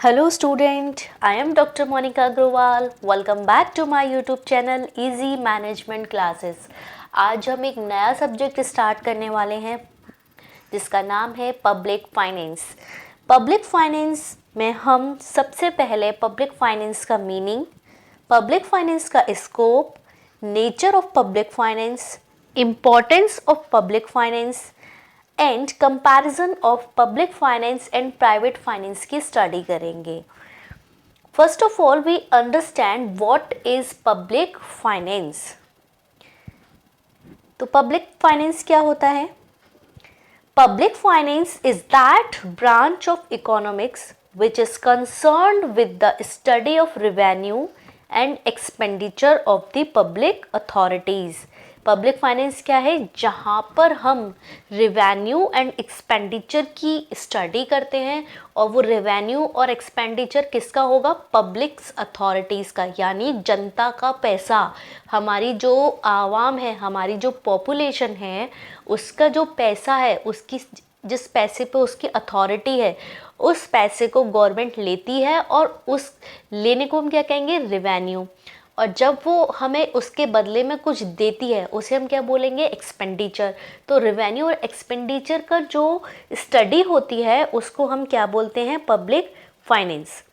Hello student, I am Dr. Monica Agrawal. Welcome back to my YouTube channel Easy Management Classes. आज हम एक नया subject start करने वाले हैं जिसका नाम है पब्लिक फाइनेंस। पब्लिक फाइनेंस में हम सबसे पहले पब्लिक फाइनेंस का मीनिंग, पब्लिक फाइनेंस का scope, nature of public finance, importance of public finance and comparison of public finance and private finance की स्टडी करेंगे। First of all we understand what is public finance. तो public finance क्या होता है? Public finance is that branch of economics which is concerned with the study of revenue and expenditure of the public authorities. Public finance क्या है? जहाँ पर हम revenue and expenditure की स्टडी करते हैं और वो रेवेन्यू और एक्सपेंडिचर किसका होगा? पब्लिक अथॉरिटीज़ का, यानी जनता का पैसा, हमारी जो आवाम है, हमारी जो पॉपुलेशन है, उसका जो पैसा है, उसकी जिस पैसे पे उसकी अथॉरिटी है, उस पैसे को गवर्नमेंट लेती है और उस लेने को हम क्या कहेंगे? रेवेन्यू। और जब वो हमें उसके बदले में कुछ देती है उसे हम क्या बोलेंगे? एक्सपेंडिचर। तो रेवेन्यू और एक्सपेंडिचर का जो स्टडी होती है उसको हम क्या बोलते हैं? Public finance.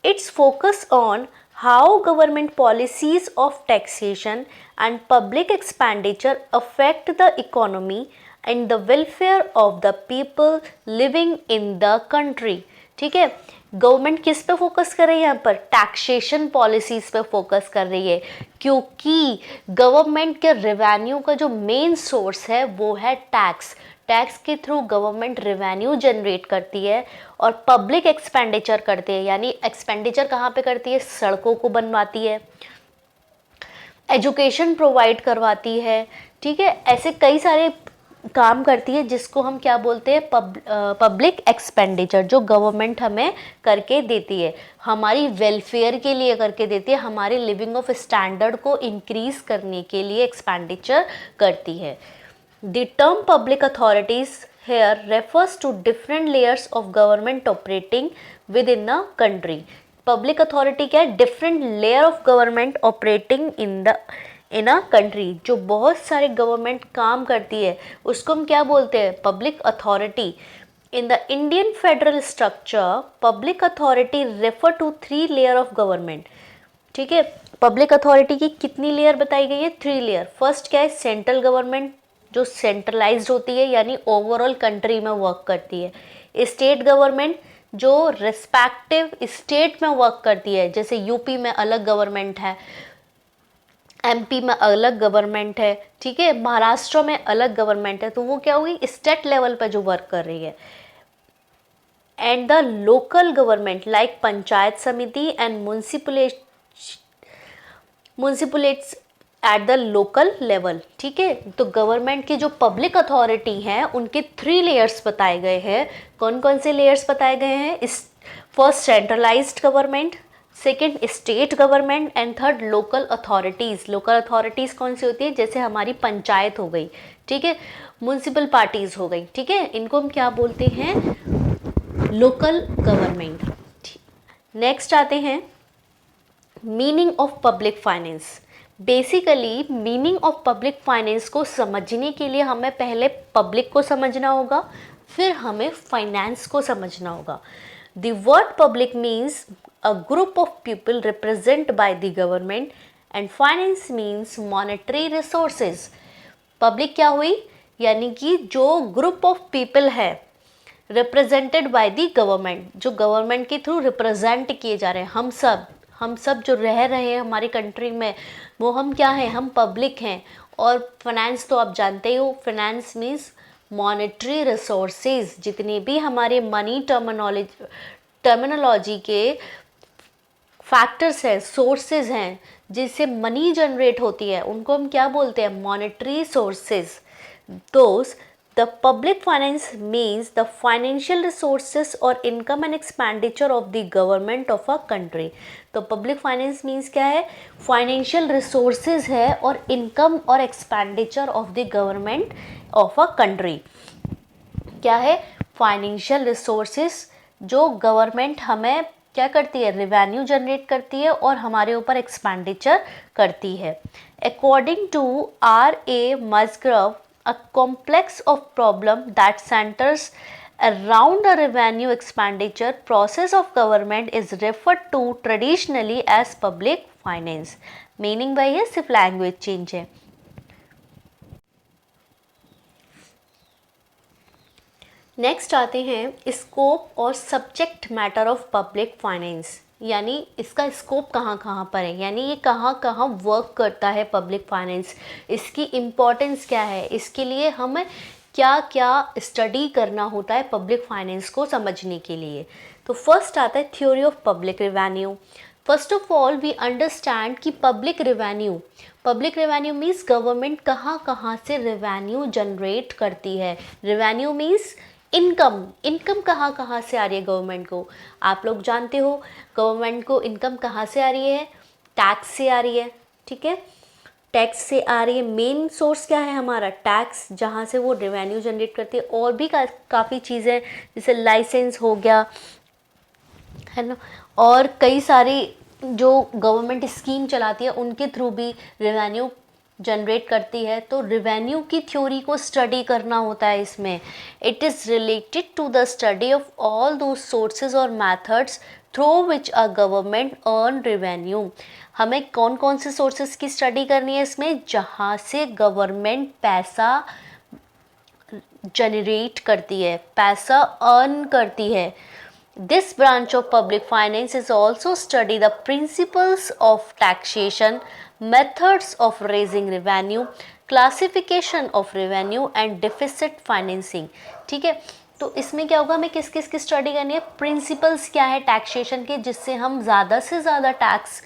It's focus on how government policies of taxation and public expenditure affect the economy and the welfare of the people living in the country। ठीक है, गवर्नमेंट किस पे फोकस कर रही है? यहाँ पर टैक्सेशन पॉलिसीज पे फोकस कर रही है, क्योंकि गवर्नमेंट के रेवेन्यू का जो मेन सोर्स है वो है टैक्स। टैक्स के थ्रू गवर्नमेंट रेवेन्यू जनरेट करती है और पब्लिक एक्सपेंडिचर करती है, यानी एक्सपेंडिचर कहाँ पे करती है? सड़कों को बनवाती है, एजुकेशन प्रोवाइड करवाती है, ठीक है, ऐसे कई सारे काम करती है जिसको हम क्या बोलते हैं? पब्लिक एक्सपेंडिचर, जो गवर्नमेंट हमें करके देती है, हमारी वेलफेयर के लिए करके देती है, हमारे लिविंग ऑफ स्टैंडर्ड को इंक्रीज करने के लिए एक्सपेंडिचर करती है। The term public authorities here refers to different layers of government operating within a country. Public authority क्या है? Different layer of government operating in a country। जो बहुत सारे गवर्नमेंट काम करती है उसको हम क्या बोलते हैं? Public authority. In the Indian federal structure, public authority refer to 3 layer of government। ठीक है, पब्लिक अथॉरिटी की कितनी लेयर बताई गई है? 3 लेयर। फर्स्ट क्या है? सेंट्रल गवर्नमेंट, जो सेंट्रलाइज्ड होती है यानी ओवरऑल कंट्री में वर्क करती है। स्टेट गवर्नमेंट, जो रिस्पेक्टिव स्टेट में वर्क करती है, जैसे यूपी में अलग गवर्नमेंट है, एमपी में अलग गवर्नमेंट है, ठीक है, महाराष्ट्र में अलग गवर्नमेंट है, तो वो क्या हुई? स्टेट लेवल पर जो वर्क कर रही है। And the local government like panchayat samiti and municipalities at the local level. ठीक है, तो गवर्नमेंट की जो पब्लिक अथॉरिटी हैं उनके 3 लेयर्स बताए गए हैं। कौन कौन से लेयर्स बताए गए हैं? First centralised government, second state government and third local authorities. Local authorities कौन सी होती है? जैसे हमारी पंचायत हो गई, ठीक है, म्युनिसिपल पार्टीज हो गई, ठीक है, इनको हम क्या बोलते हैं? Local government. नेक्स्ट आते हैं meaning of public finance. Basically meaning of public finance को समझने के लिए हमें पहले पब्लिक को समझना होगा, फिर हमें फाइनेंस को समझना होगा। The word public means a group of people represent by the government and finance means monetary resources. Public क्या हुई? यानी कि जो ग्रुप ऑफ पीपल है रिप्रेजेंटेड बाय द गवर्नमेंट, जो गवर्नमेंट के थ्रू रिप्रेजेंट किए जा रहे हैं, हम सब जो रह रहे हैं हमारी कंट्री में, वो हम क्या हैं? हम पब्लिक हैं। और फाइनेंस तो आप जानते हो, फाइनेंस मीन्स मॉनेटरी रिसोर्सेज। जितने भी हमारे मनी टर्मिनोलॉजी के फैक्टर्स हैं, सोर्सेज हैं, जिससे मनी जनरेट होती है, उनको हम क्या बोलते हैं? Monetary sources. Those The public finance means the financial resources or income and expenditure of the government of a country। तो public finance means क्या है? Financial resources है और income और expenditure of the government of a country। क्या है? Financial resources जो government हमें क्या करती है, रेवेन्यू जनरेट करती है और हमारे ऊपर एक्सपेंडिचर करती है। According to R.A. Musgrove, a complex of problem that centers around the revenue expenditure process of government is referred to traditionally as public finance। Meaning वही है, सिर्फ लैंग्वेज चेंज है। नेक्स्ट आते हैं स्कोप और subject matter of public finance, यानी इसका scope कहाँ कहाँ पर है, यानी ये कहाँ कहाँ वर्क करता है पब्लिक फाइनेंस, इसकी इम्पोर्टेंस क्या है, इसके लिए हमें क्या क्या स्टडी करना होता है पब्लिक फाइनेंस को समझने के लिए। तो फर्स्ट आता है theory of public revenue. First of all we understand कि पब्लिक रेवेन्यू मीन्स गवर्नमेंट कहाँ कहाँ से रेवेन्यू जनरेट करती है। रेवेन्यू मीन्स इनकम कहाँ कहाँ से आ रही है गवर्नमेंट को। आप लोग जानते हो गवर्नमेंट को इनकम कहाँ से आ रही है, टैक्स से आ रही है, ठीक है, टैक्स से आ रही है। मेन सोर्स क्या है हमारा, टैक्स, जहाँ से वो रेवेन्यू जनरेट करती है। और भी काफ़ी चीज़ें जैसे लाइसेंस हो गया, है ना, और कई सारी जो गवर्नमेंट स्कीम चलाती है उनके थ्रू भी रेवेन्यू जनरेट करती है। तो रेवेन्यू की थ्योरी को स्टडी करना होता है इसमें। It is related to the study of all दो सोर्सेज और methods through which a government earn revenue. हमें कौन कौन से सोर्सेज की स्टडी करनी है इसमें, जहाँ से गवर्नमेंट पैसा जनरेट करती है, पैसा अर्न करती है। This branch of public finance is also study the principles of taxation, methods of raising revenue, classification of revenue and deficit financing। ठीक है, तो इसमें क्या होगा, हमें किस किस की स्टडी करनी है, प्रिंसिपल्स क्या है टैक्सेशन के, जिससे हम ज़्यादा से ज़्यादा टैक्स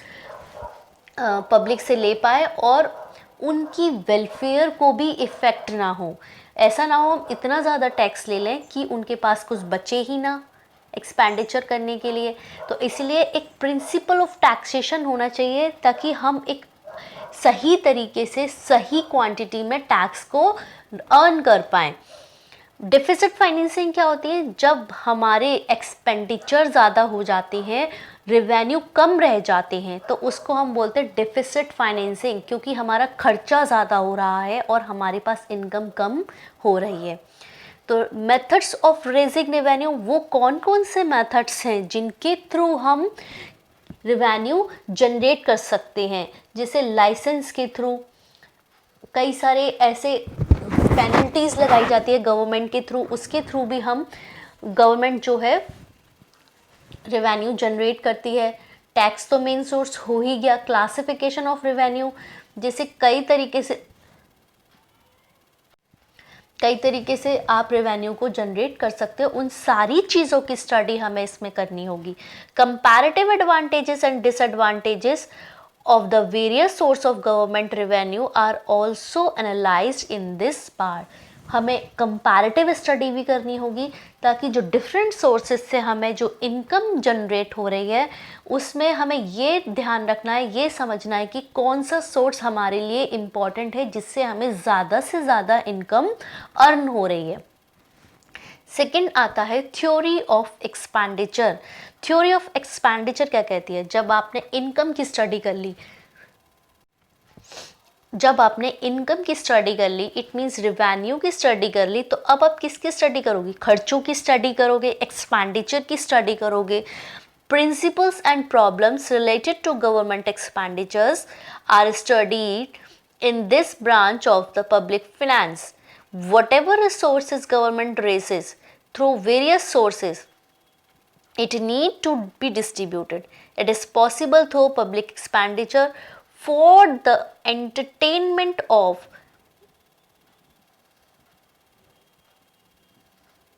पब्लिक से ले पाए और उनकी वेलफेयर को भी इफ़ेक्ट ना हो। ऐसा ना हो हम इतना ज़्यादा टैक्स ले लें कि उनके पास कुछ बचे ही ना एक्सपेंडिचर करने के लिए। तो इसलिए एक प्रिंसिपल ऑफ टैक्सेशन होना चाहिए ताकि हम एक सही तरीके से सही क्वांटिटी में टैक्स को अर्न कर पाएँ। डिफिसिट फाइनेंसिंग क्या होती है, जब हमारे एक्सपेंडिचर ज़्यादा हो जाते हैं, रेवेन्यू कम रह जाते हैं, तो उसको हम बोलते हैं डिफिसिट फाइनेंसिंग, क्योंकि हमारा खर्चा ज़्यादा हो रहा है और हमारे पास इनकम कम हो रही है। तो मेथड्स ऑफ रेजिंग रेवेन्यू, वो कौन कौन से मेथड्स हैं जिनके थ्रू हम रेवेन्यू जनरेट कर सकते हैं, जैसे लाइसेंस के थ्रू, कई सारे ऐसे पेनल्टीज़ लगाई जाती है गवर्नमेंट के थ्रू, उसके थ्रू भी हम गवर्नमेंट जो है रेवेन्यू जनरेट करती है। टैक्स तो मेन सोर्स हो ही गया। क्लासिफिकेशन ऑफ रेवेन्यू, जैसे कई तरीके से आप रेवेन्यू को जनरेट कर सकते हो, उन सारी चीज़ों की स्टडी हमें इसमें करनी होगी। Comparative advantages and disadvantages of the various source of government revenue are also analyzed in this part। हमें कंपैरेटिव स्टडी भी करनी होगी ताकि जो डिफरेंट सोर्सेज से हमें जो इनकम जनरेट हो रही है उसमें हमें ये ध्यान रखना है, ये समझना है कि कौन सा सोर्स हमारे लिए इम्पॉर्टेंट है जिससे हमें ज़्यादा से ज़्यादा इनकम अर्न हो रही है। सेकेंड आता है theory of expenditure. Theory of expenditure क्या कहती है, जब आपने इनकम की स्टडी कर ली, इट मीन्स रेवेन्यू की स्टडी कर ली, तो अब आप किसकी स्टडी करोगे, खर्चों की स्टडी करोगे, एक्सपेंडिचर की स्टडी करोगे। Principles and problems related to government expenditures are studied in this branch of the public finance. Whatever resources government raises through various sources, it need to be distributed. It is possible through public expenditure for the entertainment of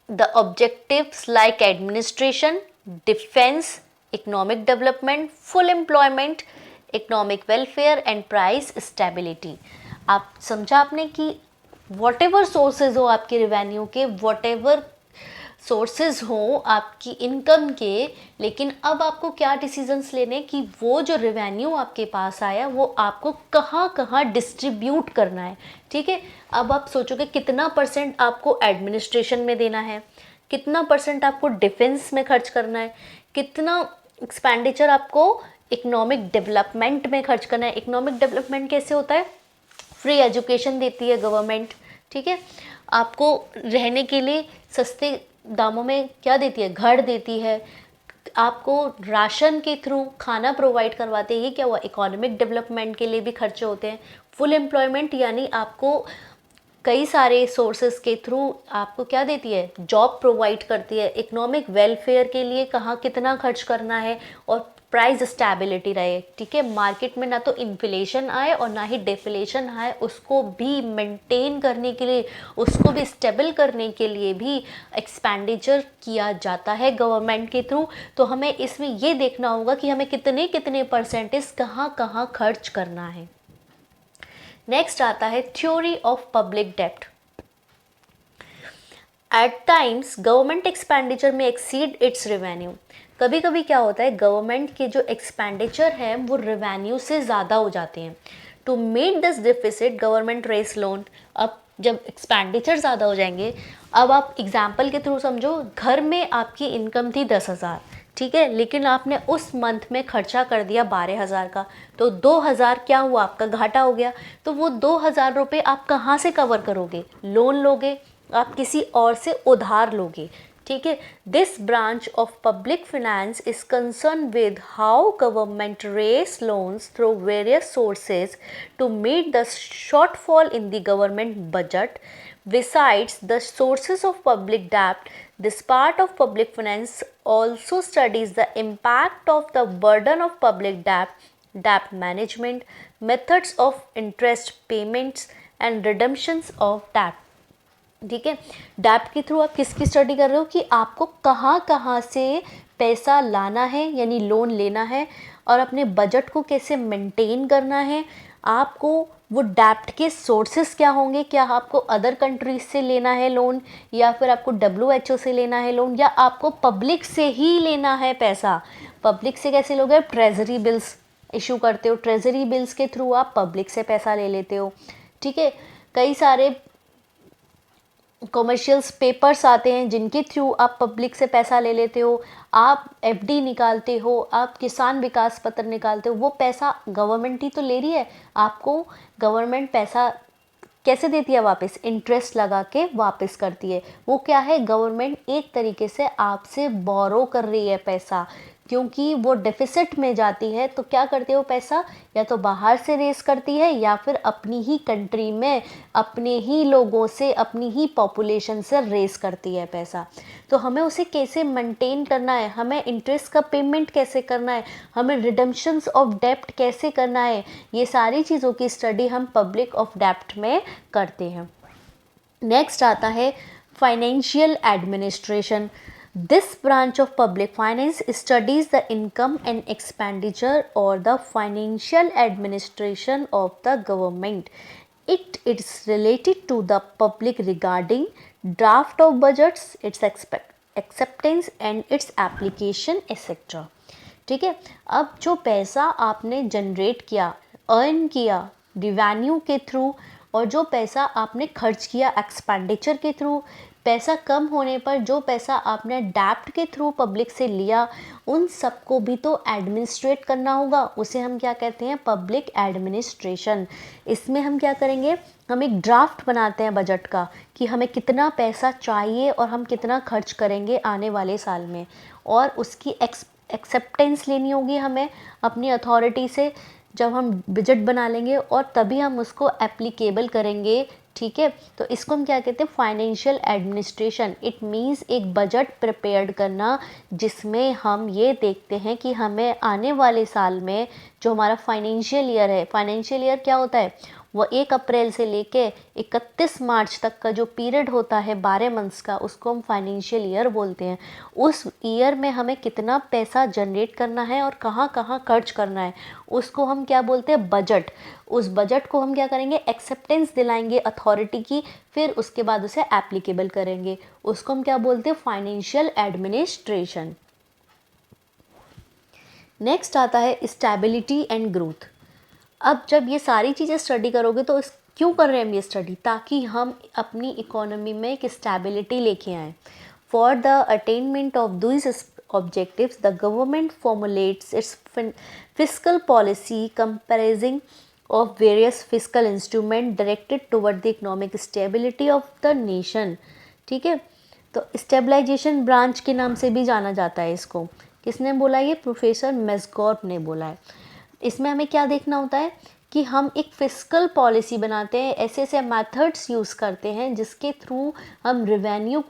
the objectives like administration, defense, economic development, full employment, economic welfare and price stability। आप समझा आपने कि whatever sources हो आपके revenue के, whatever sources हो आपकी income के, लेकिन अब आपको क्या डिसीजंस लेने कि वो जो रेवेन्यू आपके पास आया वो आपको कहाँ कहाँ डिस्ट्रीब्यूट करना है। ठीक है, अब आप सोचोगे कितना % आपको एडमिनिस्ट्रेशन में देना है, कितना परसेंट आपको डिफेंस में खर्च करना है, कितना एक्सपेंडिचर आपको इकोनॉमिक डेवलपमेंट में खर्च करना है। इकोनॉमिक डेवलपमेंट कैसे होता है? फ्री एजुकेशन देती है गवर्नमेंट, ठीक है, आपको रहने के लिए सस्ते दामों में क्या देती है? घर देती है, आपको राशन के थ्रू खाना प्रोवाइड करवाते हैं। ये क्या हुआ? इकोनॉमिक डेवलपमेंट के लिए भी खर्चे होते हैं। फुल एम्प्लॉयमेंट यानी आपको कई सारे सोर्सेज के थ्रू आपको क्या देती है? जॉब प्रोवाइड करती है। इकोनॉमिक वेलफेयर के लिए कहाँ कितना खर्च करना है और प्राइस स्टेबिलिटी रहे, ठीक है, मार्केट में ना तो इन्फ्लेशन आए और ना ही डिफ्लेशन आए, उसको भी मेंटेन करने के लिए, उसको भी स्टेबल करने के लिए भी एक्सपेंडिचर किया जाता है गवर्नमेंट के थ्रू। तो हमें इसमें ये देखना होगा कि हमें कितने कितने परसेंटेज कहाँ कहाँ खर्च करना है। नेक्स्ट आता है थ्योरी ऑफ पब्लिक डेप्ट। एट टाइम्स गवर्नमेंट एक्सपेंडिचर में एक्सीड इट्स रेवेन्यू। कभी कभी क्या होता है, गवर्नमेंट के जो एक्सपेंडिचर है वो रेवेन्यू से ज़्यादा हो जाते हैं। To meet this deficit government raise loan. अब जब एक्सपेंडिचर ज़्यादा हो जाएंगे, अब आप एग्जाम्पल के थ्रू समझो, घर में आपकी इनकम थी 10,000, ठीक है, लेकिन आपने उस मंथ में खर्चा कर दिया 12,000 का, तो 2,000 क्या हुआ? आपका घाटा हो गया। तो वो 2,000 रुपये आप कहाँ से कवर करोगे? लोन लोगे, आप किसी और से उधार लोगे, ठीक है। This branch of public finance is concern with how government raise loans through various sources to meet the shortfall in the government budget. Besides the sources of public debt, this part of public finance also studies the impact of the burden of public debt, debt management, methods of interest payments and redemptions of debt. ठीक है, डेप्ट के through आप किसकी study कर रहे हो कि आपको कहाँ कहाँ से पैसा लाना है यानी लोन लेना है, और अपने बजट को कैसे मेंटेन करना है। आपको वो डेप्ट के सोर्सेस क्या होंगे, क्या आपको अदर कंट्रीज से लेना है लोन, या फिर आपको WHO से लेना है लोन, या आपको पब्लिक से ही लेना है पैसा। पब्लिक से कैसे लोगे? ट्रेजरी बिल्स इशू करते हो, ट्रेजरी बिल्स के थ्रू आप पब्लिक से पैसा ले लेते हो, ठीक है। कई सारे कॉमर्शियल्स पेपर्स आते हैं जिनके थ्रू आप पब्लिक से पैसा ले लेते हो, आप FD निकालते हो, आप किसान विकास पत्र निकालते हो। वो पैसा गवर्नमेंट ही तो ले रही है, आपको गवर्नमेंट पैसा कैसे देती है? वापस इंटरेस्ट लगा के वापस करती है। वो क्या है? गवर्नमेंट एक तरीके से आपसे बोरो कर रही है पैसा, क्योंकि वो डेफिसिट में जाती है। तो क्या करती है वो पैसा? या तो बाहर से रेस करती है, या फिर अपनी ही कंट्री में अपने ही लोगों से, अपनी ही पॉपुलेशन से रेस करती है पैसा। तो हमें उसे कैसे मेंटेन करना है, हमें इंटरेस्ट का पेमेंट कैसे करना है, हमें रिडम्पशंस ऑफ डेप्ट कैसे करना है, ये सारी चीज़ों की स्टडी हम पब्लिक ऑफ डेप्ट में करते हैं। नेक्स्ट आता है financial administration. This branch of public finance studies the income and expenditure or the financial administration of the government. It is related to the public regarding draft of budgets, its acceptance and its application etc. ठीक है, अब जो पैसा आपने generate किया, earn किया revenue के through, और जो पैसा आपने खर्च किया एक्सपेंडिचर के थ्रू, पैसा कम होने पर जो पैसा आपने डेप्ट के थ्रू पब्लिक से लिया, उन सबको भी तो एडमिनिस्ट्रेट करना होगा। उसे हम क्या कहते हैं? Public administration. इसमें हम क्या करेंगे? हम एक ड्राफ्ट बनाते हैं बजट का कि हमें कितना पैसा चाहिए और हम कितना खर्च करेंगे आने वाले साल में, और उसकी एक्सेप्टेंस लेनी होगी हमें अपनी अथॉरिटी से। जब हम बजट बना लेंगे और तभी हम उसको एप्लीकेबल करेंगे, ठीक है। तो इसको हम क्या कहते हैं? Financial administration. इट मीन्स एक बजट प्रिपेयर करना जिसमें हम ये देखते हैं कि हमें आने वाले साल में जो हमारा फाइनेंशियल ईयर है, फाइनेंशियल ईयर क्या होता है? वो 1 अप्रैल से लेके 31 मार्च तक का जो पीरियड होता है 12 मंथ्स का, उसको हम फाइनेंशियल ईयर बोलते हैं। उस ईयर में हमें कितना पैसा जनरेट करना है और कहाँ कहाँ खर्च करना है, उसको हम क्या बोलते हैं? बजट। उस बजट को हम क्या करेंगे? एक्सेप्टेंस दिलाएंगे अथॉरिटी की, फिर उसके बाद उसे एप्लीकेबल करेंगे। उसको हम क्या बोलते हैं? Financial administration. नेक्स्ट आता है स्टेबिलिटी एंड ग्रोथ। अब जब ये सारी चीज़ें स्टडी करोगे तो क्यों कर रहे हैं हम ये स्टडी? ताकि हम अपनी इकोनॉमी में एक स्टेबिलिटी लेके आएँ। For the attainment of these objectives, the government formulates its fiscal policy comprising of various fiscal instruments directed toward the economic stability of the nation. ठीक है, तो स्टेबलाइजेशन ब्रांच के नाम से भी जाना जाता है इसको। किसने बोला? ये प्रोफेसर मेस्गॉर्फ ने बोला है। इसमें हमें क्या देखना होता है कि हम एक फिस्कल पॉलिसी बनाते हैं, ऐसे ऐसे मेथड्स यूज़ करते हैं जिसके थ्रू हम रेवेन्यू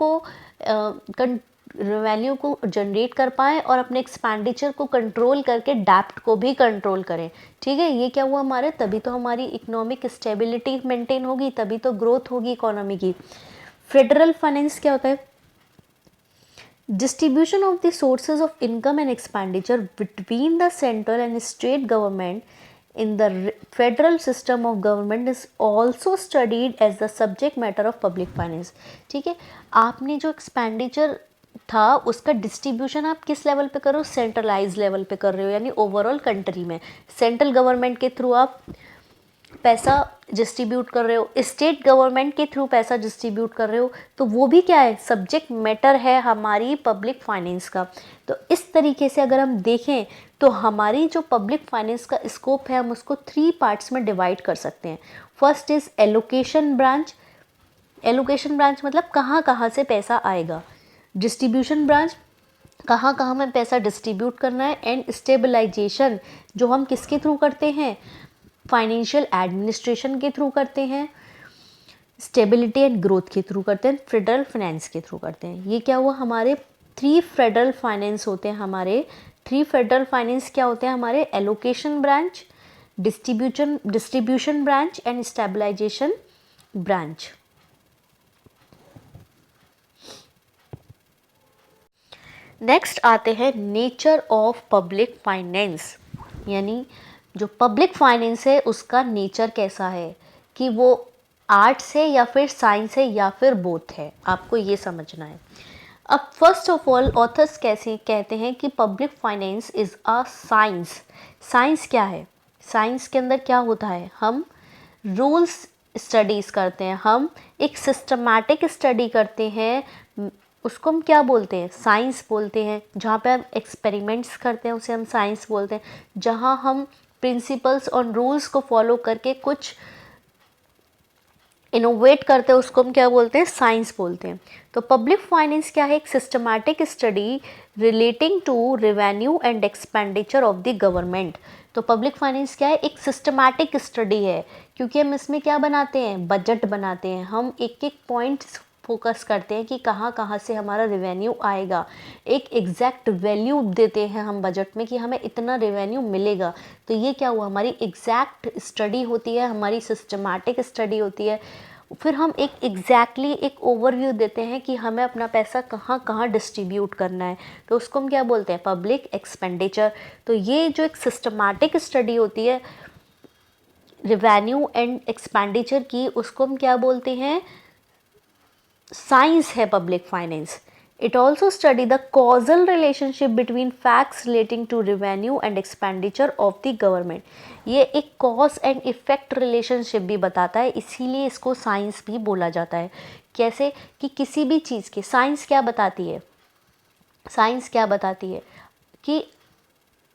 को जनरेट कर पाएँ और अपने एक्सपेंडिचर को कंट्रोल करके डेप्ट को भी कंट्रोल करें। ठीक है, ये क्या हुआ हमारे, तभी तो हमारी इकोनॉमिक स्टेबिलिटी मेंटेन होगी, तभी तो ग्रोथ होगी इकोनॉमी की। फेडरल फाइनेंस क्या होता है? Distribution of the sources of income and expenditure between the central and state government in the federal system of government is also studied as the subject matter of public finance. ठीक है, आपने जो expenditure था उसका distribution आप किस level पे कर रहे हो? सेंट्रलाइज लेवल पे कर रहे हो, यानी ओवरऑल कंट्री में सेंट्रल गवर्नमेंट के थ्रू आप पैसा डिस्ट्रीब्यूट कर रहे हो, स्टेट गवर्नमेंट के थ्रू पैसा डिस्ट्रीब्यूट कर रहे हो, तो वो भी क्या है? सब्जेक्ट मैटर है हमारी पब्लिक फाइनेंस का। तो इस तरीके से अगर हम देखें तो हमारी जो पब्लिक फाइनेंस का स्कोप है हम उसको 3 पार्ट्स में डिवाइड कर सकते हैं। First is allocation branch. Allocation branch मतलब कहाँ कहाँ से पैसा आएगा। डिस्ट्रीब्यूशन ब्रांच, कहाँ कहाँ में पैसा डिस्ट्रीब्यूट करना है। एंड स्टेबलाइजेशन, जो हम किसके थ्रू करते हैं? फाइनेंशियल एडमिनिस्ट्रेशन के थ्रू करते हैं, स्टेबिलिटी एंड ग्रोथ के थ्रू करते हैं, फेडरल फाइनेंस के थ्रू करते हैं। ये क्या हुआ? हमारे 3 फेडरल फाइनेंस होते हैं। हमारे 3 फेडरल फाइनेंस क्या होते हैं हमारे? Allocation branch, distribution branch and stabilization branch. Next आते हैं नेचर ऑफ पब्लिक फाइनेंस, यानी जो पब्लिक फाइनेंस है उसका नेचर कैसा है, कि वो आर्ट्स है या फिर साइंस है या फिर बोथ है, आपको ये समझना है। अब फर्स्ट ऑफ ऑल ऑथर्स कैसे कहते हैं कि public finance is a science. Science क्या है? साइंस के अंदर क्या होता है? हम रूल्स स्टडीज़ करते हैं, हम एक सिस्टमैटिक स्टडी करते हैं, उसको हम क्या बोलते हैं? साइंस बोलते हैं। जहाँ पे हम एक्सपेरिमेंट्स करते हैं उसे हम साइंस बोलते हैं। जहाँ हम प्रिंसिपल्स और रूल्स को फॉलो करके कुछ इनोवेट करते हैं उसको हम क्या बोलते हैं? साइंस बोलते हैं। तो पब्लिक फाइनेंस क्या है? एक systematic study relating to revenue and expenditure of the government. तो पब्लिक फाइनेंस क्या है? एक सिस्टमैटिक स्टडी है, क्योंकि हम इसमें क्या बनाते हैं? बजट बनाते हैं। हम एक एक पॉइंट फोकस करते हैं कि कहाँ कहाँ से हमारा रेवेन्यू आएगा, एक एग्जैक्ट वैल्यू देते हैं हम बजट में कि हमें इतना रेवेन्यू मिलेगा। तो ये क्या हुआ? हमारी एग्जैक्ट स्टडी होती है, हमारी सिस्टमैटिक स्टडी होती है। फिर हम एक एग्जैक्टली एक ओवरव्यू देते हैं कि हमें अपना पैसा कहाँ कहाँ डिस्ट्रीब्यूट करना है, तो उसको हम क्या बोलते हैं? Public expenditure. तो ये जो एक सिस्टमैटिक स्टडी होती है रेवेन्यू एंड एक्सपेंडिचर की, उसको हम क्या बोलते हैं? साइंस है public finance. It also study the causal relationship between facts relating to revenue and expenditure of the government. ये एक कॉज एंड इफेक्ट रिलेशनशिप भी बताता है, इसीलिए इसको साइंस भी बोला जाता है। कैसे? कि किसी भी चीज़ की साइंस क्या बताती है? साइंस क्या बताती है कि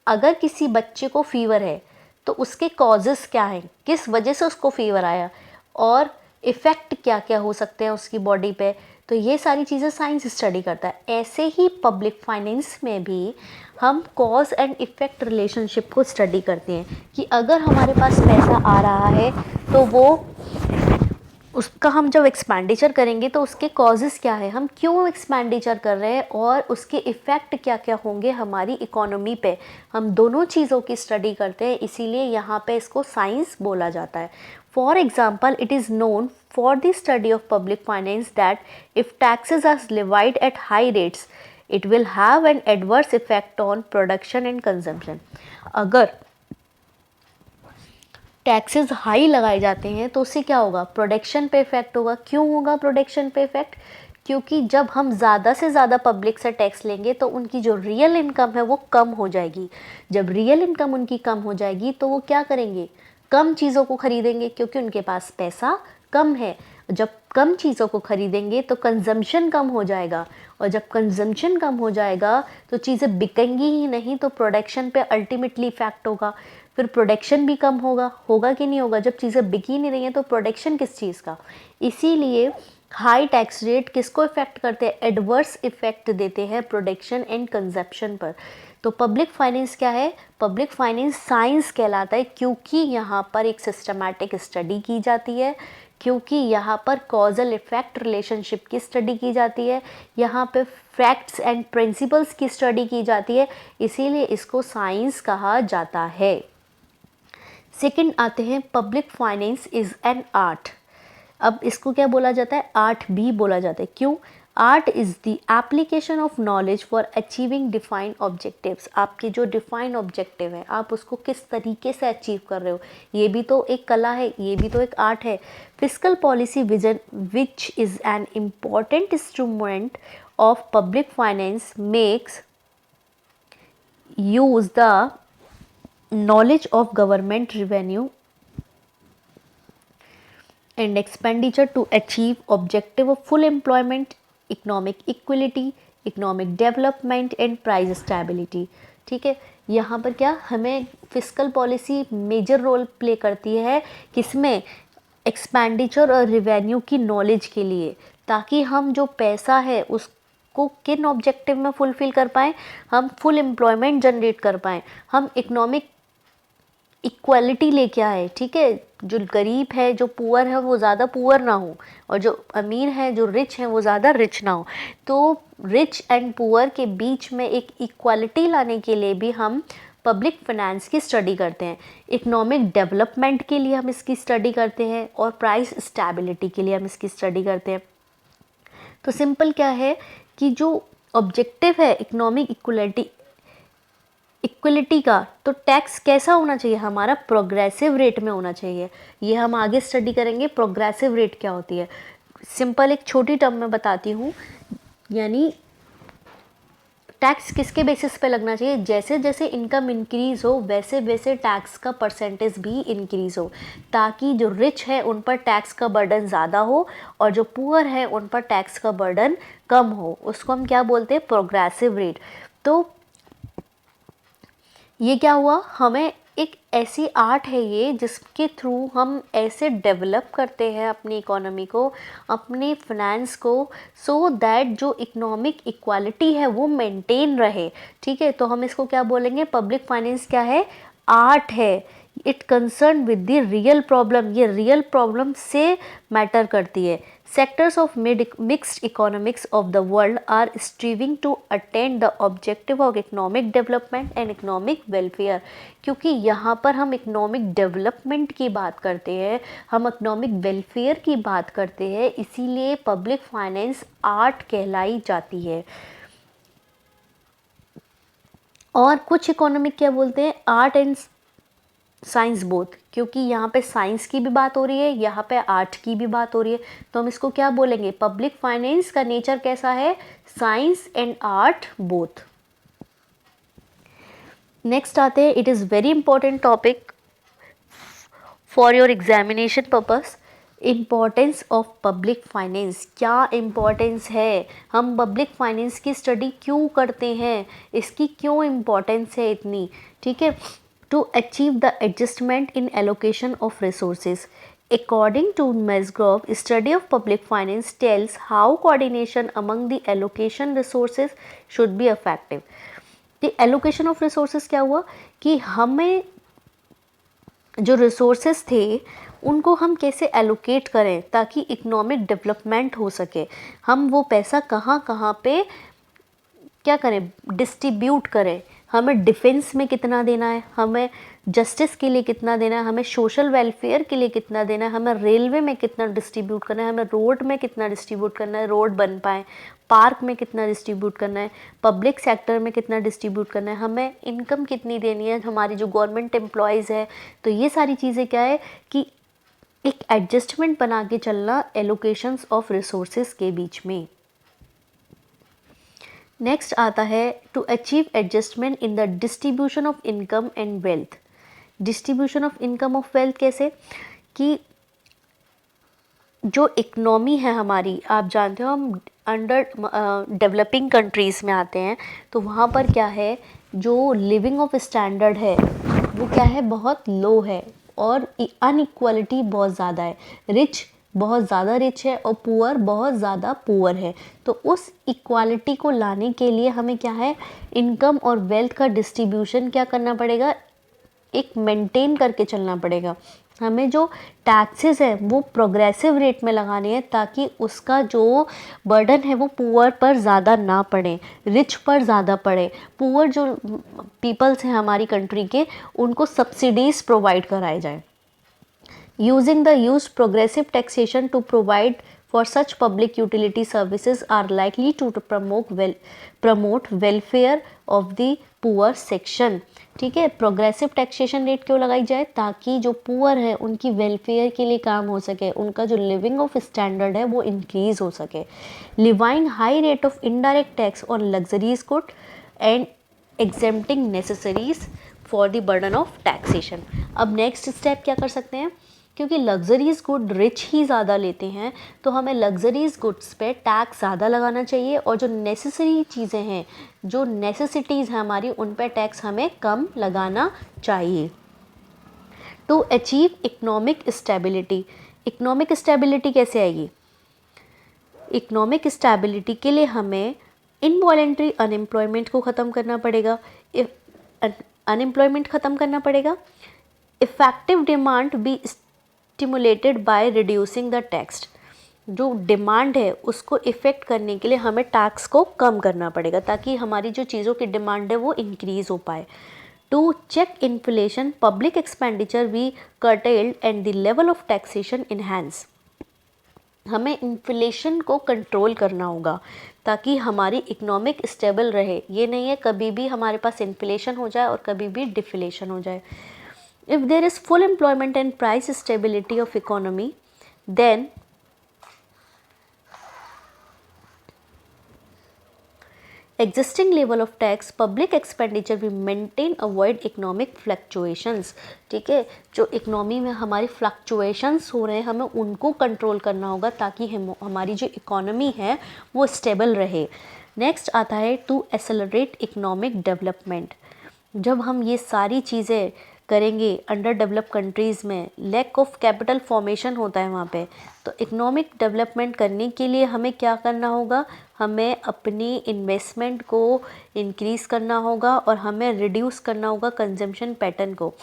अगर किसी बच्चे को फीवर है तो उसके कॉजेस क्या हैं, किस वजह से उसको फीवर आया, और इफ़ेक्ट क्या क्या हो सकते हैं उसकी बॉडी पे। तो ये सारी चीज़ें साइंस स्टडी करता है। ऐसे ही पब्लिक फाइनेंस में भी हम कॉज एंड इफ़ेक्ट रिलेशनशिप को स्टडी करते हैं कि अगर हमारे पास पैसा आ रहा है तो वो उसका हम जब एक्सपेंडिचर करेंगे तो उसके कॉजेज़ क्या है, हम क्यों एक्सपेंडिचर कर रहे हैं, और उसके इफ़ेक्ट क्या क्या होंगे हमारी इकोनॉमी पे। हम दोनों चीज़ों की स्टडी करते हैं, इसीलिए यहाँ पे इसको साइंस बोला जाता है। For example, it is known for the study of public finance that if taxes are levied at high rates, it will have an adverse effect on production and consumption. अगर टैक्सेस हाई लगाए जाते हैं तो उससे क्या होगा? Production पे effect होगा। क्यों होगा प्रोडक्शन पे इफेक्ट? क्योंकि जब हम ज़्यादा से ज़्यादा पब्लिक से टैक्स लेंगे तो उनकी जो रियल इनकम है वो कम हो जाएगी। जब रियल इनकम उनकी कम हो जाएगी तो वो क्या करेंगे? कम चीज़ों को खरीदेंगे, क्योंकि उनके पास पैसा कम है। जब कम चीज़ों को खरीदेंगे तो कंजम्पशन कम हो जाएगा, और जब कंजम्पशन कम हो जाएगा तो चीज़ें बिकेंगी ही नहीं, तो प्रोडक्शन पे अल्टीमेटली इफेक्ट होगा, फिर प्रोडक्शन भी कम होगा। होगा कि नहीं होगा? जब चीज़ें बिक ही नहीं रही हैं तो प्रोडक्शन किस चीज़ का? इसीलिए हाई टैक्स रेट किसको इफेक्ट करते हैं? एडवर्स इफेक्ट देते हैं प्रोडक्शन एंड कंजप्शन पर। तो पब्लिक फाइनेंस क्या है? पब्लिक फाइनेंस साइंस कहलाता है, क्योंकि यहाँ पर एक सिस्टमैटिक स्टडी की जाती है, क्योंकि यहाँ पर कॉजल इफेक्ट रिलेशनशिप की स्टडी की जाती है, यहाँ पे फैक्ट्स एंड प्रिंसिपल्स की स्टडी की जाती है, इसीलिए इसको साइंस कहा जाता है। सेकंड आते हैं, public finance is an art. अब इसको क्या बोला जाता है? आर्ट भी बोला जाता है। क्यों? Art is the application of knowledge for achieving defined objectives. आपके जो डिफाइंड ऑब्जेक्टिव है, आप उसको किस तरीके से अचीव कर रहे हो, ये भी तो एक कला है, ये भी तो एक आर्ट है। Fiscal policy vision which is an important instrument of public finance makes use the knowledge of government revenue and expenditure to achieve objective of full employment, economic equality, economic development and price stability। ठीक है, यहाँ पर क्या हमें fiscal policy major role play करती है, किसमें? Expenditure और रिवेन्यू की नॉलेज के लिए, ताकि हम जो पैसा है उसको किन ऑब्जेक्टिव में फुलफिल कर पाएँ? हम फुल एम्प्लॉयमेंट जनरेट कर पाएँ, हम इकोनॉमिक इक्वालिटी लेके आए। ठीक है, जो गरीब है, जो पुअर है, वो ज़्यादा पुअर ना हो, और जो अमीर है, जो रिच है, वो ज़्यादा रिच ना हो। तो रिच एंड पुअर के बीच में एक इक्वालिटी लाने के लिए भी हम पब्लिक फाइनेंस की स्टडी करते हैं। इकोनॉमिक डेवलपमेंट के लिए हम इसकी स्टडी करते हैं, और प्राइस स्टेबिलिटी के लिए हम इसकी स्टडी करते हैं। तो सिंपल क्या है कि जो ऑब्जेक्टिव है इकोनॉमिक इक्वलिटी का, तो टैक्स कैसा होना चाहिए? हमारा प्रोग्रेसिव रेट में होना चाहिए। ये हम आगे स्टडी करेंगे प्रोग्रेसिव रेट क्या होती है। सिंपल एक छोटी टर्म में बताती हूँ, यानी टैक्स किसके बेसिस पे लगना चाहिए? जैसे जैसे इनकम इंक्रीज़ हो वैसे वैसे टैक्स का परसेंटेज भी इंक्रीज़ हो, ताकि जो रिच है उन पर टैक्स का बर्डन ज़्यादा हो, और जो पुअर है उन पर टैक्स का बर्डन कम हो। उसको हम क्या बोलते हैं? Progressive rate. तो ये क्या हुआ? हमें एक ऐसी आर्ट है ये, जिसके थ्रू हम ऐसे डेवलप करते हैं अपनी इकोनॉमी को, अपनी फाइनेंस को, सो दैट जो इकोनॉमिक इक्वालिटी है वो मेंटेन रहे। ठीक है, तो हम इसको क्या बोलेंगे? पब्लिक फाइनेंस क्या है? आर्ट है। It concern with the real problem, ये रियल प्रॉब्लम से मैटर करती है। Sectors of mixed economics of the world are striving to attain the objective of economic development and economic welfare। क्योंकि यहाँ पर हम इकोनॉमिक डेवलपमेंट की बात करते हैं, हम इकोनॉमिक वेलफेयर की बात करते हैं, इसीलिए पब्लिक फाइनेंस आर्ट कहलाई जाती है। और कुछ इकोनॉमिक क्या बोलते हैं? आर्ट एंड साइंस बोथ, क्योंकि यहाँ पे साइंस की भी बात हो रही है, यहाँ पे आर्ट की भी बात हो रही है, तो हम इसको क्या बोलेंगे? पब्लिक फाइनेंस का नेचर कैसा है? Science and art both. Next आते हैं, it is very important topic for your examination purpose, importance of public finance. क्या इम्पॉर्टेंस है? हम पब्लिक फाइनेंस की स्टडी क्यों करते हैं? इसकी क्यों इम्पॉर्टेंस है इतनी? ठीक है, to achieve the adjustment in allocation of resources. According to Mesgrove, study of public finance tells how coordination among the allocation resources should be effective. The allocation of resources क्या हुआ कि हमें जो resources थे उनको हम कैसे allocate करें ताकि इकोनॉमिक डेवलपमेंट हो सके। हम वो पैसा कहाँ कहाँ पे क्या करें? डिस्ट्रीब्यूट करें। हमें डिफेंस में कितना देना है, हमें जस्टिस के लिए कितना देना है, हमें सोशल वेलफेयर के लिए कितना देना है, हमें रेलवे में कितना डिस्ट्रीब्यूट करना है, हमें रोड में कितना डिस्ट्रीब्यूट करना है, रोड बन पाए, पार्क में कितना डिस्ट्रीब्यूट करना है, पब्लिक सेक्टर में कितना डिस्ट्रीब्यूट करना है, हमें इनकम कितनी देनी है, हमारी जो गवर्नमेंट एम्प्लॉयज़ है। तो ये सारी चीज़ें क्या है कि एक एडजस्टमेंट बना के चलना एलोकेशंस ऑफ रिसोर्सेज के बीच में। नेक्स्ट आता है to achieve adjustment in the distribution of income and wealth. Distribution of income of wealth कैसे? कि जो इकनॉमी है हमारी, आप जानते हो हम अंडर डेवलपिंग कंट्रीज़ में आते हैं, तो वहाँ पर क्या है, जो लिविंग ऑफ स्टैंडर्ड है वो क्या है, बहुत लो है, और अनइक्वालिटी बहुत ज़्यादा है। रिच बहुत ज़्यादा रिच है और पुअर बहुत ज़्यादा पुअर है। तो उस इक्वालिटी को लाने के लिए हमें क्या है, इनकम और वेल्थ का डिस्ट्रीब्यूशन क्या करना पड़ेगा, एक मेंटेन करके चलना पड़ेगा। हमें जो टैक्सेस है वो प्रोग्रेसिव रेट में लगाने हैं, ताकि उसका जो बर्डन है वो पुअर पर ज़्यादा ना पड़े, रिच पर ज़्यादा पड़े। पुअर जो पीपल्स हैं हमारी कंट्री के, उनको सब्सिडीज़ प्रोवाइड कराए जाए। Using the used progressive taxation to provide for such public utility services are likely to promote welfare of the poor section। ठीक है, प्रोग्रेसिव टैक्सेशन रेट क्यों लगाई जाए, ताकि जो पुअर है उनकी वेलफेयर के लिए काम हो सके, उनका जो लिविंग ऑफ स्टैंडर्ड है वो इंक्रीज हो सके। Levying high rate of indirect tax on luxuries good and exempting necessities for the burden of taxation. अब नेक्स्ट स्टेप क्या कर सकते हैं, क्योंकि लग्जरीज गुड रिच ही ज़्यादा लेते हैं, तो हमें लग्जरीज गुड्स पे टैक्स ज़्यादा लगाना चाहिए, और जो नेसेसरी चीज़ें हैं, जो नेसेसिटीज़ हैं हमारी, उन पे टैक्स हमें कम लगाना चाहिए। To achieve economic stability, economic stability कैसे आएगी, इकोनॉमिक स्टेबिलिटी के लिए हमें इनवॉलेंट्री अनएम्प्लॉयमेंट को ख़त्म करना पड़ेगा, अनएम्प्लॉयमेंट ख़त्म करना पड़ेगा। Effective demand be stimulated by reducing the tax, जो डिमांड है उसको इफ़ेक्ट करने के लिए हमें टैक्स को कम करना पड़ेगा, ताकि हमारी जो चीज़ों की डिमांड है वो इंक्रीज़ हो पाए। To check inflation public expenditure be curtailed and the level of taxation enhance, हमें इन्फ्लेशन को कंट्रोल करना होगा ताकि हमारी इकोनॉमिक स्टेबल रहे। ये नहीं है कभी भी हमारे पास इन्फ्लेशन हो जाए और कभी भी डिफ्लेशन हो जाए। If there is full employment and price stability of economy, then existing level of tax public expenditure will maintain avoid economic fluctuations। ठीक है, जो इकोनॉमी में हमारी फ्लक्चुएशंस हो रहे हैं हमें उनको कंट्रोल करना होगा, ताकि हमारी जो इकोनॉमी है वो स्टेबल रहे। नेक्स्ट आता है टू एक्सेलरेट इकोनॉमिक डेवलपमेंट। जब हम ये सारी चीज़ें करेंगे अंडर डेवलप कंट्रीज़ में, लैक ऑफ कैपिटल फॉर्मेशन होता है वहाँ पे, तो इकोनॉमिक डेवलपमेंट करने के लिए हमें क्या करना होगा, हमें अपनी इन्वेस्टमेंट को इंक्रीज़ करना होगा और हमें रिड्यूस करना होगा कंजम्पशन पैटर्न को।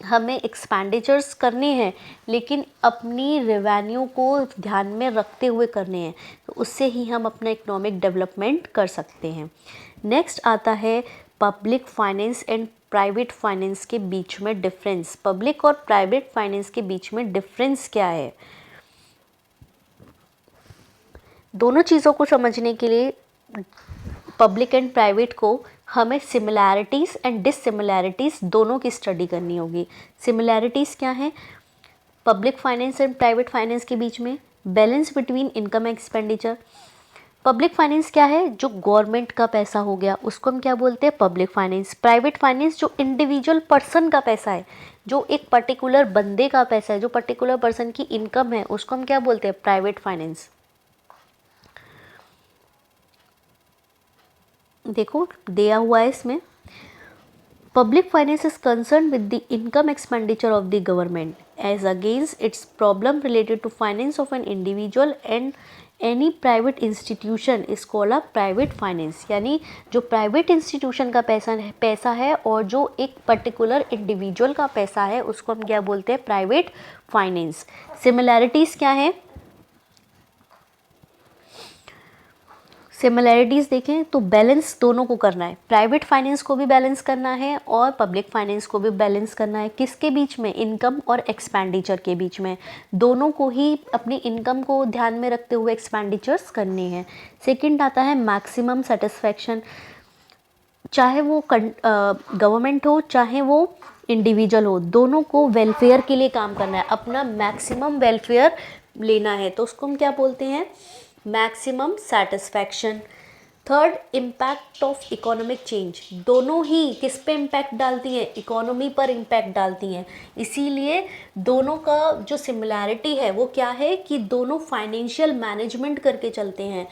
हमें एक्सपेंडिचर्स करने हैं लेकिन अपनी रेवेन्यू को ध्यान में रखते हुए करने हैं, तो उससे ही हम अपना इकोनॉमिक डेवलपमेंट कर सकते हैं। नेक्स्ट आता है public finance and private finance के बीच में डिफरेंस। पब्लिक और प्राइवेट फाइनेंस के बीच में डिफरेंस क्या है, दोनों चीज़ों को समझने के लिए पब्लिक एंड प्राइवेट को हमें सिमिलैरिटीज़ एंड डिससिमिलैरिटीज़ दोनों की स्टडी करनी होगी। सिमिलैरिटीज़ क्या है, public finance and private finance के बीच में balance between income and expenditure. Public finance क्या है, जो गवर्नमेंट का पैसा हो गया उसको हम क्या बोलते हैं, पब्लिक फाइनेंस। प्राइवेट फाइनेंस जो इंडिविजुअल पर्सन का पैसा है, जो एक पर्टिकुलर बंदे का पैसा है, जो पर्टिकुलर पर्सन की इनकम है, उसको हम क्या बोलते हैं, प्राइवेट फाइनेंस। देखो दिया हुआ है इसमें, public finance is concern with the income expenditure of the government as against its problem related to finance of an individual and any private institution is called a private finance. यानी जो private institution का पैसा है और जो एक particular individual का पैसा है उसको हम क्या बोलते हैं, प्राइवेट फाइनेंस। सिमिलैरिटीज़ क्या है, सिमिलैरिटीज़ देखें तो बैलेंस दोनों को करना है, प्राइवेट फाइनेंस को भी बैलेंस करना है और पब्लिक फाइनेंस को भी बैलेंस करना है। किसके बीच में, इनकम और एक्सपेंडिचर के बीच में, दोनों को ही अपनी इनकम को ध्यान में रखते हुए एक्सपेंडिचर्स करने हैं। सेकंड आता है मैक्सिमम सेटिस्फैक्शन, चाहे वो गवर्नमेंट हो चाहे वो इंडिविजुअल हो, दोनों को वेलफेयर के लिए काम करना है, अपना मैक्सिमम वेलफेयर लेना है, तो उसको हम क्या बोलते हैं, maximum satisfaction. Third, impact of economic change, दोनों ही किस पे इम्पैक्ट डालती हैं, इकोनॉमी पर इम्पैक्ट डालती हैं। इसीलिए दोनों का जो सिमिलैरिटी है वो क्या है कि दोनों फाइनेंशियल मैनेजमेंट करके चलते हैं,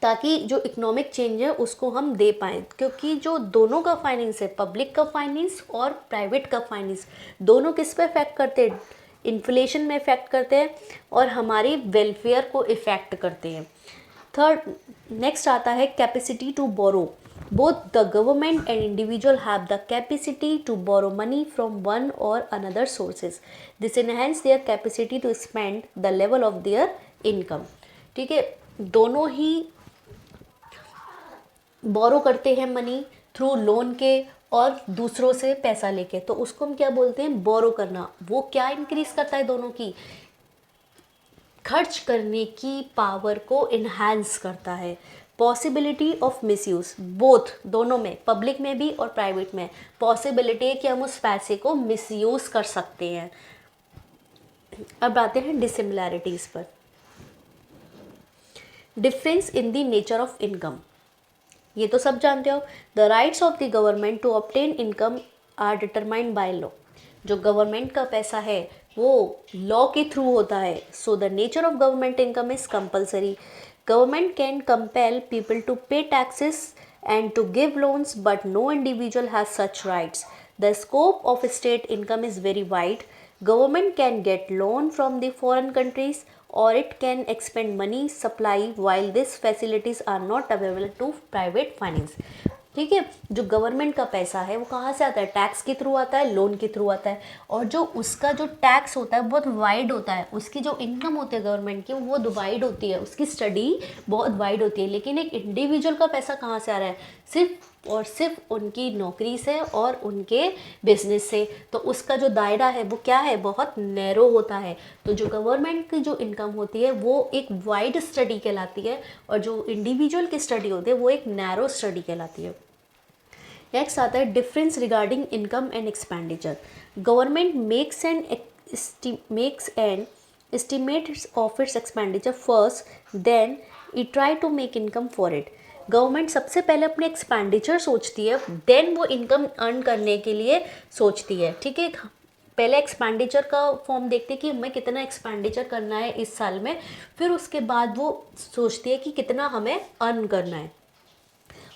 ताकि जो इकोनॉमिक चेंज है उसको हम दे पाएँ, क्योंकि जो दोनों का फाइनेंस है, पब्लिक का फाइनेंस और प्राइवेट का फाइनेंस, दोनों किस पे इफेक्ट करते हैं, इन्फ्लेशन में इफेक्ट करते हैं और हमारी वेलफेयर को इफेक्ट करते हैं। थर्ड, नेक्स्ट आता है capacity to borrow, both the government and individual have the capacity to borrow money from one or another sources. This enhance their capacity to spend the level of their income. ठीक है, दोनों ही बोरो करते हैं money through loan के और दूसरों से पैसा लेके, तो उसको हम क्या बोलते हैं, बोरो करना। वो क्या इंक्रीज करता है, दोनों की खर्च करने की पावर को इन्हांस करता है। पॉसिबिलिटी ऑफ मिसयूज, बोथ, दोनों में, पब्लिक में भी और प्राइवेट में पॉसिबिलिटी है कि हम उस पैसे को मिसयूज कर सकते हैं। अब आते हैं डिसिमिलैरिटीज पर। Difference in the nature of income, ये तो सब जानते हो। The rights of the government to obtain income are determined by law, जो गवर्नमेंट का पैसा है वो लॉ के थ्रू होता है। So the nature of government income is compulsory. Government can compel people to pay taxes and to give loans, but no individual has such rights. The scope of state income is very wide. Government can get loan from the foreign countries or it can expend money supply while these facilities are not available to private finance. ठीक है, जो government का पैसा है वो कहाँ से आता है, टैक्स के थ्रू आता है, लोन के थ्रू आता है, और जो उसका जो टैक्स होता है बहुत वाइड होता है, उसकी जो इनकम होती है गवर्नमेंट की वो वाइड होती है, उसकी स्टडी बहुत वाइड होती है। लेकिन एक इंडिविजुअल का पैसा कहाँ से आ रहा है, सिर्फ और सिर्फ उनकी नौकरी से और उनके बिजनेस से, तो उसका जो दायरा है वो क्या है, बहुत नैरो होता है। तो जो गवर्नमेंट की जो इनकम होती है वो एक वाइड स्टडी कहलाती है और जो इंडिविजुअल की स्टडी होती है वो एक नैरो स्टडी कहलाती है। नेक्स्ट आता है difference regarding income and expenditure. Government makes an estimate of its expenditure first, then it try to make income for it. Government सबसे पहले अपने एक्सपेंडिचर सोचती है, देन वो इनकम अर्न करने के लिए सोचती है। ठीक है, पहले एक्सपेंडिचर का फॉर्म देखते हैं कि हमें कितना एक्सपेंडिचर करना है इस साल में, फिर उसके बाद वो सोचती है कि कितना हमें अर्न करना है।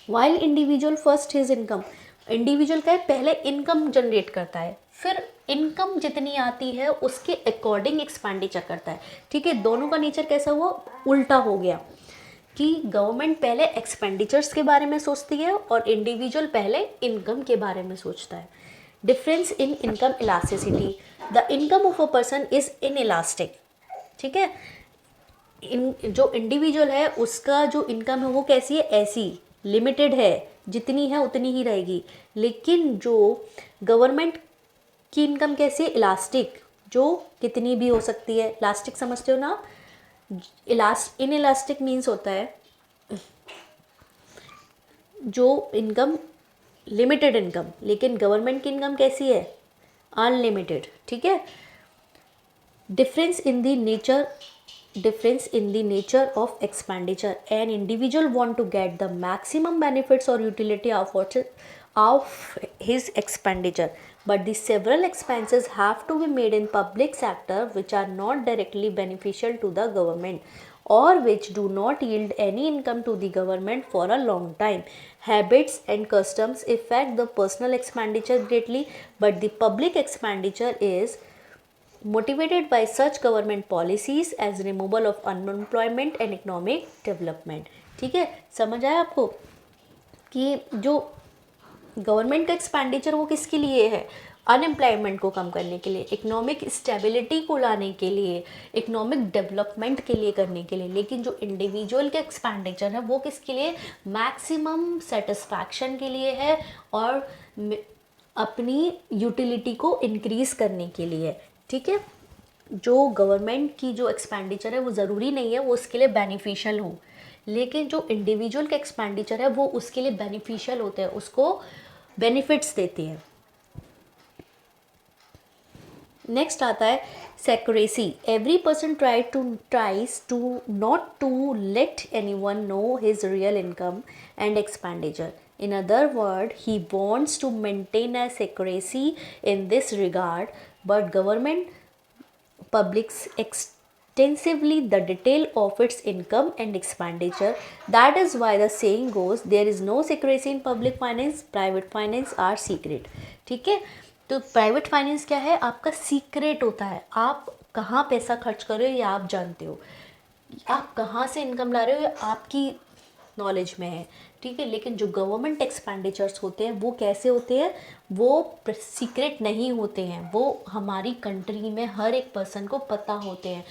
While individual first his income, individual का है पहले इनकम जनरेट करता है, फिर इनकम जितनी आती है उसके अकॉर्डिंग एक्सपेंडिचर करता है। ठीक है, दोनों का नेचर कैसा हुआ, उल्टा हो गया कि गवर्नमेंट पहले एक्सपेंडिचर्स के बारे में सोचती है और इंडिविजुअल पहले इनकम के बारे में सोचता है। Difference in income elasticity, the income of a person is in elastic. ठीक है, जो इंडिविजुअल है उसका जो इनकम है वो कैसी है, ऐसी लिमिटेड है, जितनी है उतनी ही रहेगी। लेकिन जो गवर्नमेंट की इनकम कैसी है, इलास्टिक, जो कितनी भी हो सकती है। इलास्टिक समझते हो ना, इन इलास्टिक मीन्स होता है जो इनकम लिमिटेड इनकम, लेकिन गवर्नमेंट की इनकम कैसी है, अनलिमिटेड। ठीक है, difference in the nature of expenditure, an individual want to get the maximum benefits or utility of his expenditure, but the several expenses have to be made in public sector which are not directly beneficial to the government or which do not yield any income to the government for a long time. Habits and customs affect the personal expenditure greatly, but the public expenditure is motivated by such government policies as removal of unemployment and economic development. ठीक है, समझ आया आपको कि जो government का expenditure वो किसके लिए है, अनएम्प्लॉयमेंट को कम करने के लिए, इकोनॉमिक स्टेबिलिटी को लाने के लिए, इकोनॉमिक डेवलपमेंट के लिए करने के लिए। लेकिन जो इंडिविजुअल का एक्सपेंडिचर है वो किसके लिए, मैक्सिमम सेटिस्फैक्शन के लिए है और अपनी यूटिलिटी को इंक्रीज करने के लिए। ठीक है, जो गवर्नमेंट की जो एक्सपेंडिचर है वो ज़रूरी नहीं है वो उसके लिए बेनिफिशियल हो, लेकिन जो इंडिविजुअल का एक्सपेंडिचर है वो उसके लिए बेनिफिशियल होते हैं, उसको बेनिफिट्स देती है। नेक्स्ट आता है secrecy. Every person tries to not to let any one know his real income and expenditure. In other words, he wants to maintain a secrecy in this regard, but government publics extensively the detail of its income and expenditure. That is why the saying goes, there is no secrecy in public finance, private finance are secret. ठीक है, तो private finance क्या है, आपका secret होता है. आप कहाँ पैसा खर्च कर रहे हो ये आप जानते हो, आप कहाँ से इनकम ला रहे हो ये आपकी नॉलेज में है. ठीक है, लेकिन जो गवर्नमेंट एक्सपेंडिचर्स होते हैं वो कैसे होते हैं, वो सीक्रेट नहीं होते हैं, वो हमारी कंट्री में हर एक पर्सन को पता होते हैं.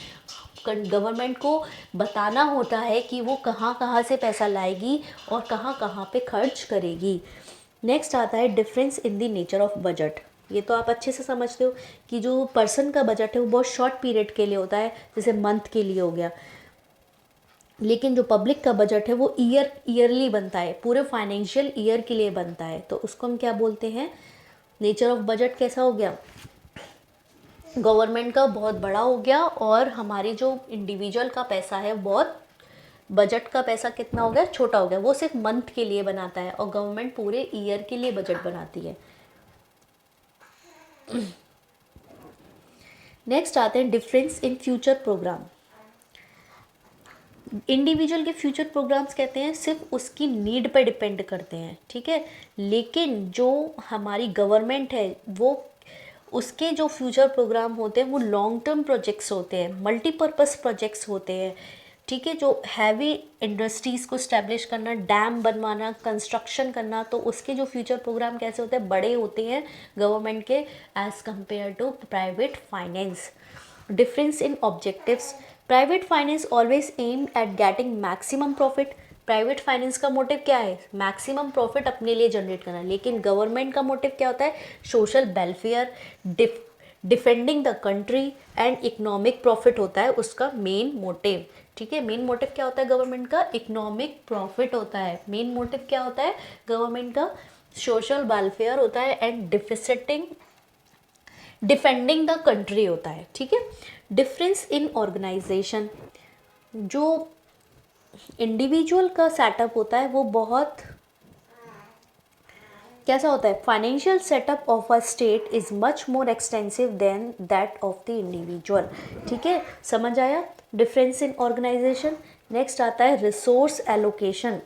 गवर्नमेंट को बताना होता है कि वो कहाँ कहाँ से पैसा लाएगी और कहाँ कहाँ पे खर्च करेगी. नेक्स्ट आता है difference in the nature of budget. ये तो आप अच्छे से समझते हो कि जो पर्सन का बजट है वो बहुत शॉर्ट पीरियड के लिए होता है, जैसे मंथ के लिए हो गया. लेकिन जो पब्लिक का बजट है वो ईयरली बनता है, पूरे फाइनेंशियल ईयर के लिए बनता है. तो उसको हम क्या बोलते हैं, नेचर ऑफ बजट कैसा हो गया, गवर्नमेंट का बहुत बड़ा हो गया, और हमारी जो इंडिविजुअल का पैसा है बहुत, बजट का पैसा कितना हो गया, छोटा हो गया. वो सिर्फ मंथ के लिए बनाता है और गवर्नमेंट पूरे ईयर के लिए बजट बनाती है. नेक्स्ट आते हैं difference in future program. Individual के फ्यूचर प्रोग्राम्स कहते हैं सिर्फ उसकी नीड पर डिपेंड करते हैं. ठीक है, लेकिन जो हमारी गवर्नमेंट है वो उसके जो फ्यूचर प्रोग्राम होते हैं वो लॉन्ग टर्म प्रोजेक्ट्स होते हैं, मल्टीपर्पज़ प्रोजेक्ट्स होते हैं. ठीक है, जो हैवी इंडस्ट्रीज़ को स्टैब्लिश करना, डैम बनवाना, कंस्ट्रक्शन करना, तो उसके जो फ्यूचर प्रोग्राम कैसे होते हैं, बड़े होते हैं गवर्नमेंट के as compare to private finance. Difference in objectives. Private finance always aim at getting maximum profit. Private finance का मोटिव क्या है, मैक्सिमम प्रॉफिट अपने लिए जनरेट करना. लेकिन गवर्नमेंट का मोटिव क्या होता है, social welfare, defending the country and economic profit होता है उसका मेन मोटिव. ठीक है, मेन मोटिव क्या होता है गवर्नमेंट का, इकोनॉमिक प्रॉफिट होता है. मेन मोटिव क्या होता है गवर्नमेंट का, सोशल वेलफेयर होता है, एंड डिफेंडिंग द कंट्री होता है. ठीक है, डिफरेंस इन ऑर्गेनाइजेशन. जो इंडिविजुअल का सेटअप होता है वो बहुत कैसा होता है, financial setup of a state is much more extensive than that of the individual. ठीक है, समझ आया डिफरेंस इन ऑर्गेनाइजेशन. नेक्स्ट आता है resource allocation.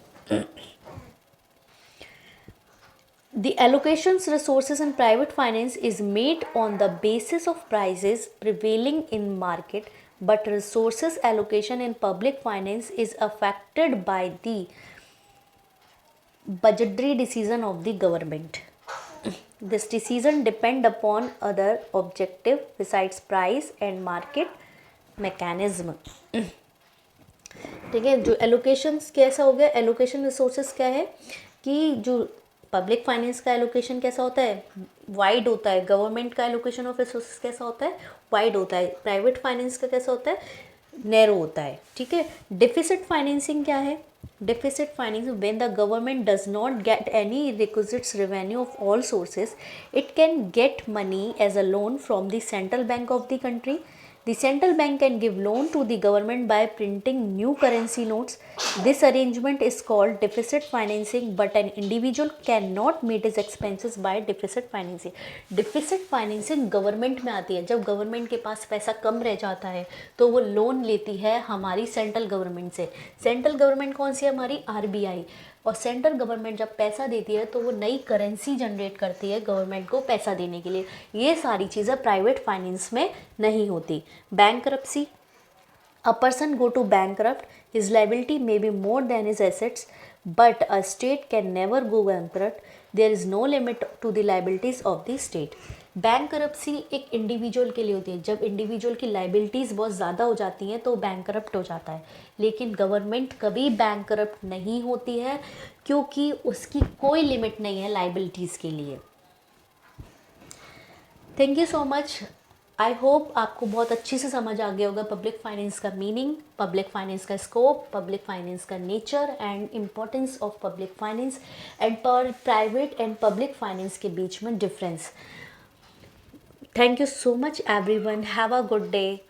The allocations resources in private finance is made on the basis of prices prevailing in market, but resources allocation in public finance is affected by the budgetary decision of the government. This decision depend upon other objective besides price and market mechanism. ठीक है, जो allocations कैसा हो गया, allocation resources क्या है कि जो पब्लिक फाइनेंस का एलोकेशन कैसा होता है, वाइड होता है. गवर्नमेंट का एलोकेशन ऑफ रिसोर्सेज कैसा होता है, वाइड होता है. प्राइवेट फाइनेंस का कैसा होता है, नैरो होता है. ठीक है, डिफिसिट फाइनेंसिंग क्या है, deficit financing when the government does not get any requisites revenue of all sources, it can get money as a loan from the central bank of the country. The central bank can give loan to the government by printing new currency notes. This arrangement is called deficit financing, but an individual cannot meet his expenses by deficit financing. Deficit financing government में आती है. जब government के पास पैसा कम रह जाता है तो वो लोन लेती है हमारी सेंट्रल गवर्नमेंट से. सेंट्रल गवर्नमेंट कौन सी है, हमारी RBI. और सेंट्रल गवर्नमेंट जब पैसा देती है तो वो नई करेंसी जनरेट करती है गवर्नमेंट को पैसा देने के लिए. ये सारी चीज़ें प्राइवेट फाइनेंस में नहीं होती. Bankruptcy. A person go to bankrupt, his liability may be more than his assets, but a state can never go bankrupt. There is no limit to the liabilities of the state. Bankruptcy एक individual के लिए होती है. जब individual की liabilities बहुत ज़्यादा हो जाती हैं तो बैंकरप्ट हो जाता है. लेकिन गवर्नमेंट कभी बैंकरप्ट नहीं होती है क्योंकि उसकी कोई लिमिट नहीं है लायबिलिटीज़ के लिए. Thank you so much. I hope आपको बहुत अच्छी से समझ आ गया होगा पब्लिक फाइनेंस का मीनिंग, पब्लिक फाइनेंस का स्कोप, पब्लिक फाइनेंस का nature and importance of public finance and private and public finance के बीच में difference. Thank you so much, everyone. Have a good day.